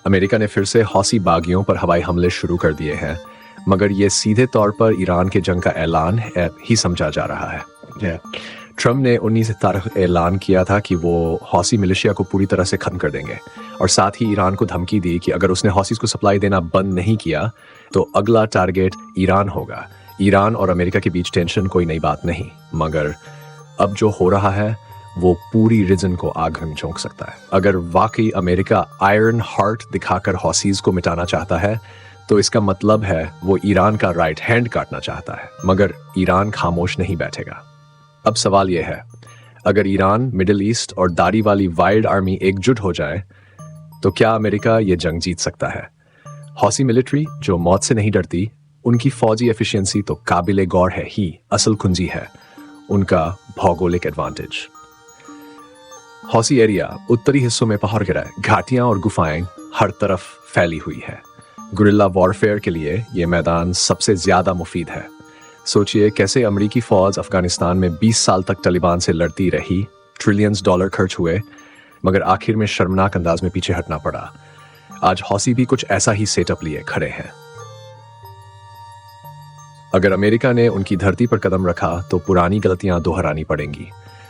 America ने फिर से हौसी बागियों पर हवाई हमले शुरू कर दिए हैं, मगर ये सीधे तौर पर ईरान के जंग का ऐलान ही समझा जा रहा है। ट्रम्प ने 19 तारीख ऐलान किया था कि वो हौसी मिलिशिया को पूरी तरह से खत्म कर देंगे और साथ ही ईरान को धमकी दी कि अगर उसने हौसीज को सप्लाई देना बंद नहीं किया तो अगला टारगेट ईरान होगा। ईरान और अमेरिका के बीच टेंशन कोई नई बात नहीं, मगर अब जो हो रहा है वो पूरी रीजन को आग में झोंक सकता है। अगर वाकई अमेरिका आयरन हार्ट दिखाकर हौसीज को मिटाना चाहता है तो इसका मतलब है वो ईरान का राइट हैंड काटना चाहता है, मगर ईरान खामोश नहीं बैठेगा। अब सवाल यह है, अगर ईरान, मिडिल ईस्ट और दाढ़ी वाली वाइल्ड आर्मी एकजुट हो जाए तो क्या अमेरिका ये जंग जीत सकता है? हौसी मिलिट्री जो मौत से नहीं डरती, उनकी फौजी एफिशिएंसी तो काबिले गौर है ही असल कुंजी है उनका भौगोलिक एडवांटेज। हौसी एरिया उत्तरी हिस्सों में पहाड़ गिरा है, घाटियां और गुफाएं हर तरफ फैली हुई है। गुरिल्ला वॉरफेयर के लिए ये मैदान सबसे ज्यादा मुफीद है। सोचिए कैसे अमेरिकी फौज अफगानिस्तान में 20 साल तक तालिबान से लड़ती रही, ट्रिलियंस डॉलर खर्च हुए, मगर आखिर में शर्मनाक अंदाज में पीछे हटना पड़ा। आज हौसी भी कुछ ऐसा ही सेटअप लिए खड़े हैं। अगर अमेरिका ने उनकी धरती पर कदम रखा तो पुरानी गलतियां दोहरानी पड़ेंगी।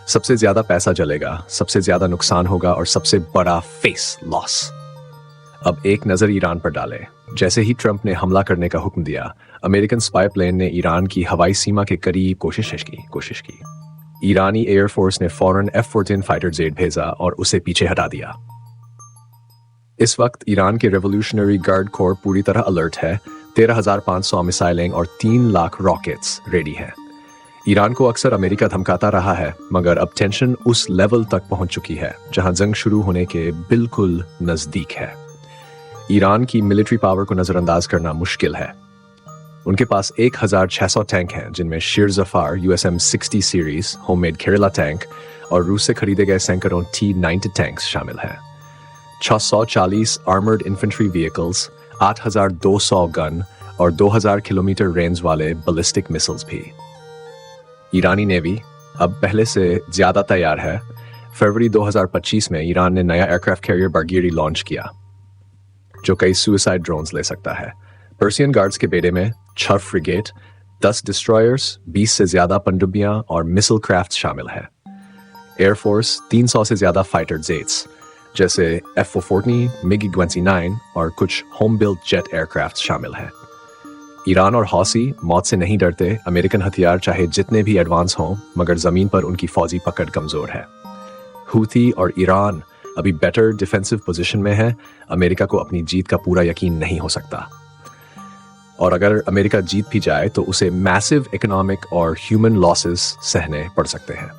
सबसे ज्यादा पैसा जलेगा, सबसे ज्यादा नुकसान होगा और सबसे बड़ा फेस लॉस। अब एक नजर ईरान पर डालें। जैसे ही ट्रंप ने हमला करने का हुक्म दिया, अमेरिकन स्पाई प्लेन ने ईरान की हवाई सीमा के करीब कोशिश की। ईरानी एयरफोर्स ने फौरन F-14 फाइटर जेट भेजा और उसे पीछे हटा दिया। इस वक्त ईरान के रेवोल्यूशनरी गार्ड कोर पूरी तरह अलर्ट है। 13,500 मिसाइलें और 3 लाख रॉकेट्स रेडी हैं। ईरान को अक्सर अमेरिका धमकाता रहा है, मगर अब टेंशन उस लेवल तक पहुंच चुकी है जहां जंग शुरू होने के बिल्कुल नजदीक है। ईरान की मिलिट्री पावर को नजरअंदाज करना मुश्किल है। उनके पास 1,600 टैंक हैं, जिनमें शीर Zafar USM 60 series homemade Kerala tank और रूस से खरीदे गए सैकड़ों T-90 टैंक्स शामिल हैं। 640 आर्मर्ड इन्फेंट्री व्हीकल्स, 8,200 गन और 2,000 किलोमीटर रेंज वाले बैलिस्टिक मिसाइल्स भी। ईरानी नेवी अब पहले से ज्यादा तैयार है। फरवरी 2025 में ईरान ने नया एयरक्राफ्ट कैरियर बारगीरी लॉन्च किया जो कई सुसाइड ड्रोन्स ले सकता है। पर्सियन गार्ड्स के बेड़े में 6 फ्रिगेट, 10 डिस्ट्रॉयर्स, 20 से ज्यादा पनडुब्बियां और मिसाइल क्राफ्ट शामिल है। एयरफोर्स 300 से ज्यादा फाइटर जेट्स जैसे F-440, MiG-29 और कुछ होम बिल्ट जेट एयरक्राफ्ट शामिल है। ईरान और हौसी मौत से नहीं डरते। अमेरिकन हथियार चाहे जितने भी एडवांस हों, मगर जमीन पर उनकी फौजी पकड़ कमजोर है। हूथी और ईरान अभी बेटर डिफेंसिव पोजीशन में है। अमेरिका को अपनी जीत का पूरा यकीन नहीं हो सकता, और अगर अमेरिका जीत भी जाए तो उसे मैसिव इकोनॉमिक और ह्यूमन लॉसेस सहने पड़ सकते हैं।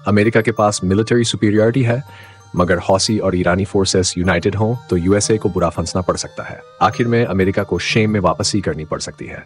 अमेरिका के पास मिलिट्री सुपीरियरिटी है, मगर हौसी और ईरानी फोर्सेस यूनाइटेड हों तो USA को बुरा फंसना पड़ सकता है। आखिर में अमेरिका को शेम में वापसी करनी पड़ सकती है।